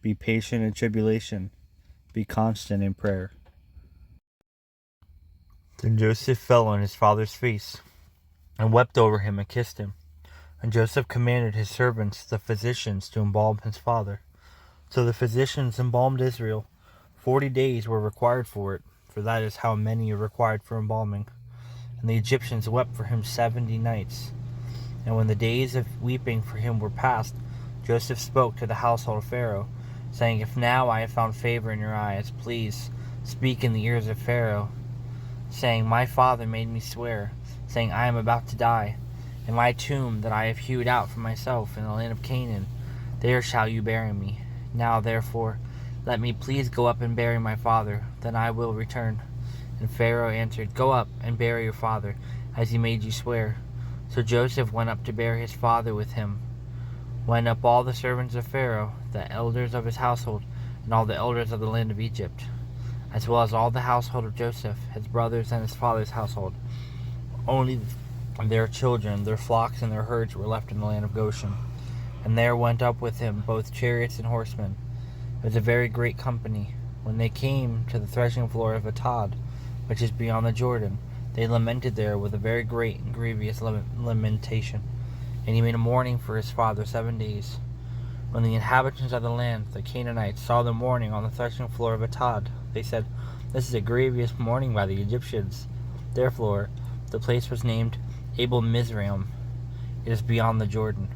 Be patient in tribulation. Be constant in prayer. Then Joseph fell on his father's face, and wept over him and kissed him. And Joseph commanded his servants, the physicians, to embalm his father. So the physicians embalmed Israel. 40 days were required for it, for that is how many are required for embalming. And the Egyptians wept for him 70 nights. And when the days of weeping for him were past, Joseph spoke to the household of Pharaoh, saying, If now I have found favor in your eyes, please speak in the ears of Pharaoh, saying, My father made me swear, saying, I am about to die. In my tomb that I have hewed out for myself in the land of Canaan, there shall you bury me. Now therefore, let me please go up and bury my father, then I will return. And Pharaoh answered, Go up and bury your father, as he made you swear. So Joseph went up to bury his father with him. Went up all the servants of Pharaoh, the elders of his household, and all the elders of the land of Egypt, as well as all the household of Joseph, his brothers, and his father's household. Only their children, their flocks, and their herds were left in the land of Goshen. And there went up with him both chariots and horsemen. It was a very great company. When they came to the threshing floor of Atad, which is beyond the Jordan, they lamented there with a very great and grievous lamentation. And he made a mourning for his father 7 days. When the inhabitants of the land, the Canaanites, saw the mourning on the threshing floor of Atad, they said, This is a grievous mourning by the Egyptians. Therefore, the place was named Abel Mizraim. It is beyond the Jordan.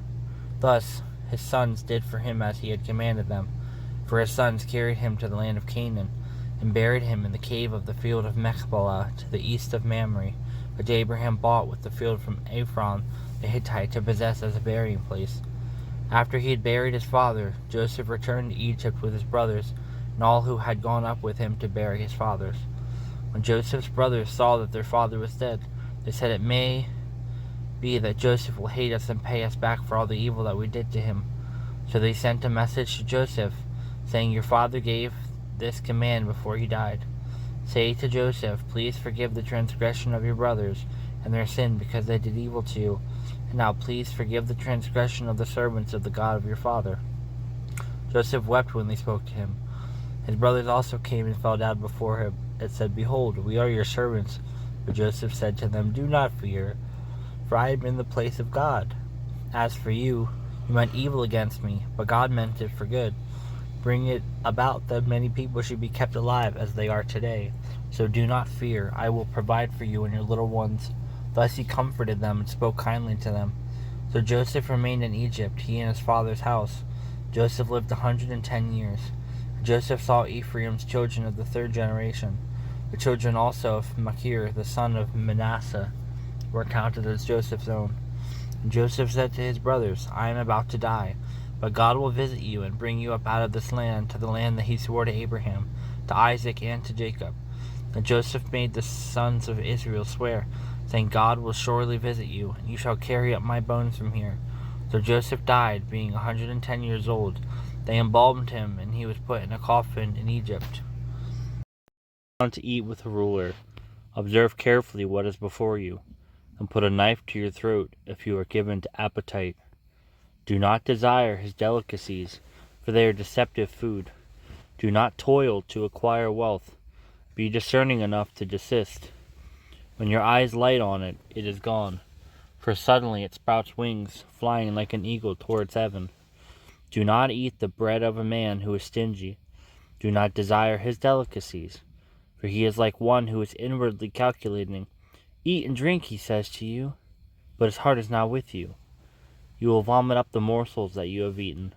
Thus his sons did for him as he had commanded them. For his sons carried him to the land of Canaan, and buried him in the cave of the field of Machpelah to the east of Mamre, which Abraham bought with the field from Ephron the Hittite to possess as a burying place. After he had buried his father, Joseph returned to Egypt with his brothers, and all who had gone up with him to bury his fathers. When Joseph's brothers saw that their father was dead, they said, It may be that Joseph will hate us and pay us back for all the evil that we did to him. So they sent a message to Joseph, saying, Your father gave this command before he died. Say to Joseph, Please forgive the transgression of your brothers and their sin, because they did evil to you. And now please forgive the transgression of the servants of the God of your father. Joseph wept when they spoke to him. His brothers also came and fell down before him, and said, Behold, we are your servants. But Joseph said to them, Do not fear, for I am in the place of God. As for you, you meant evil against me, but God meant it for good, bring it about that many people should be kept alive as they are today. So do not fear, I will provide for you and your little ones. Thus he comforted them and spoke kindly to them. So Joseph remained in Egypt, he and his father's house. Joseph lived 110 years. Joseph saw Ephraim's children of the third generation. The children also of Machir, the son of Manasseh, were counted as Joseph's own. And Joseph said to his brothers, I am about to die, but God will visit you and bring you up out of this land to the land that he swore to Abraham, to Isaac, and to Jacob. And Joseph made the sons of Israel swear, saying, God will surely visit you, and you shall carry up my bones from here. So Joseph died, being 110 years old. They embalmed him, and he was put in a coffin in Egypt. To eat with a ruler, observe carefully what is before you, and put a knife to your throat if you are given to appetite. Do not desire his delicacies, for they are deceptive food. Do not toil to acquire wealth. Be discerning enough to desist. When your eyes light on it, it is gone, for suddenly it sprouts wings, flying like an eagle towards heaven. Do not eat the bread of a man who is stingy. Do not desire his delicacies, for he is like one who is inwardly calculating. Eat and drink, he says to you, but his heart is not with you. You will vomit up the morsels that you have eaten,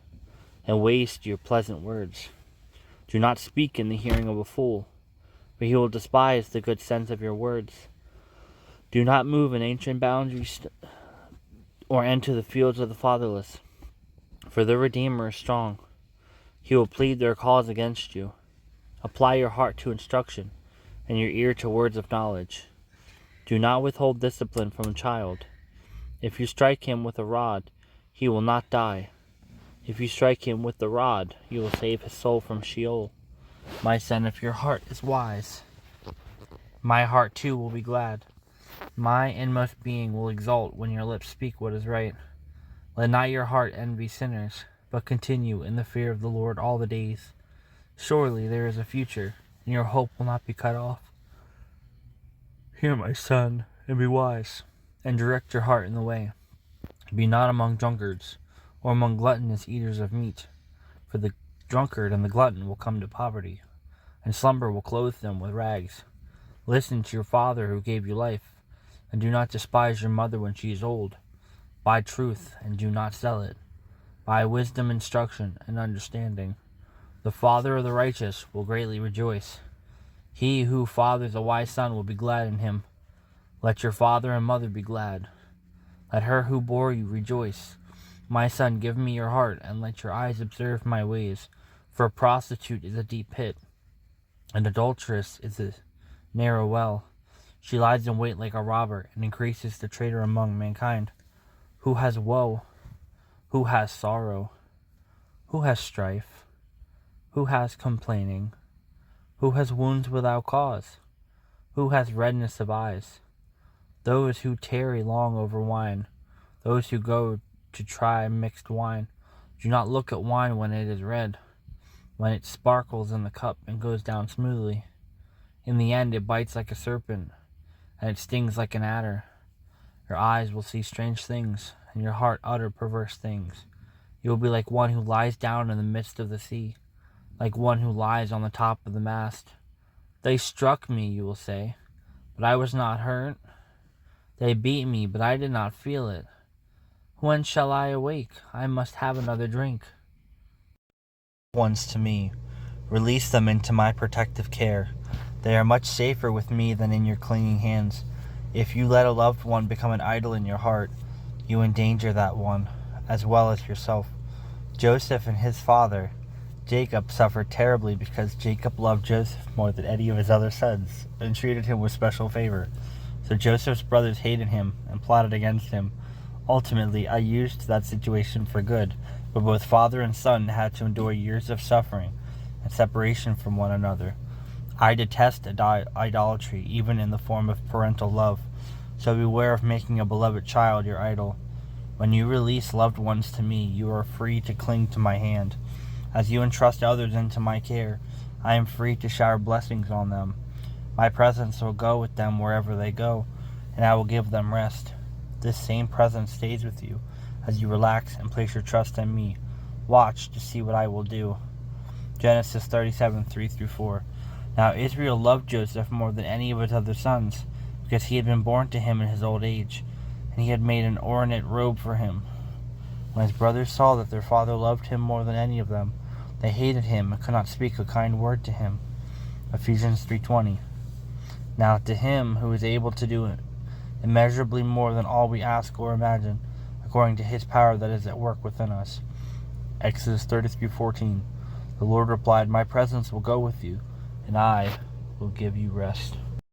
and waste your pleasant words. Do not speak in the hearing of a fool, for he will despise the good sense of your words. Do not move an ancient boundary or enter the fields of the fatherless, for the Redeemer is strong. He will plead their cause against you. Apply your heart to instruction, and your ear to words of knowledge. Do not withhold discipline from a child. If you strike him with a rod, he will not die. If you strike him with the rod, you will save his soul from Sheol. My son, if your heart is wise, my heart too will be glad. My inmost being will exult when your lips speak what is right. Let not your heart envy sinners, but continue in the fear of the Lord all the days. Surely there is a future, and your hope will not be cut off. Hear, my son, and be wise, and direct your heart in the way. Be not among drunkards, or among gluttonous eaters of meat, for the drunkard and the glutton will come to poverty, and slumber will clothe them with rags. Listen to your father who gave you life, and do not despise your mother when she is old. Buy truth, and do not sell it. Buy wisdom, instruction, and understanding. The father of the righteous will greatly rejoice. He who fathers a wise son will be glad in him. Let your father and mother be glad. Let her who bore you rejoice. My son, give me your heart, and let your eyes observe my ways. For a prostitute is a deep pit, an adulteress is a narrow well. She lies in wait like a robber, and increases the traitor among mankind. Who has woe? Who has sorrow? Who has strife? Who has complaining? Who has wounds without cause? Who has redness of eyes? Those who tarry long over wine, those who go to try mixed wine. Do not look at wine when it is red, when it sparkles in the cup and goes down smoothly. In the end it bites like a serpent, and it stings like an adder. Your eyes will see strange things, and your heart utter perverse things. You will be like one who lies down in the midst of the sea, like one who lies on the top of the mast. They struck me, you will say, but I was not hurt. They beat me, but I did not feel it. When shall I awake? I must have another drink. Ones to me, release them into my protective care. They are much safer with me than in your clinging hands. If you let a loved one become an idol in your heart, you endanger that one, as well as yourself. Joseph and his father, Jacob, suffered terribly because Jacob loved Joseph more than any of his other sons and treated him with special favor. So Joseph's brothers hated him and plotted against him. Ultimately, I used that situation for good, but both father and son had to endure years of suffering and separation from one another. I detest idolatry, even in the form of parental love, so beware of making a beloved child your idol. When you release loved ones to me, you are free to cling to my hand. As you entrust others into my care, I am free to shower blessings on them. My presence will go with them wherever they go, and I will give them rest. This same presence stays with you as you relax and place your trust in me. Watch to see what I will do. Genesis 37:3-4. Now Israel loved Joseph more than any of his other sons, because he had been born to him in his old age, and he had made an ornate robe for him. When his brothers saw that their father loved him more than any of them, they hated him and could not speak a kind word to him. Ephesians 3:20. Now to him who is able to do immeasurably more than all we ask or imagine, according to his power that is at work within us. Exodus 30:14. The Lord replied, My presence will go with you, and I will give you rest.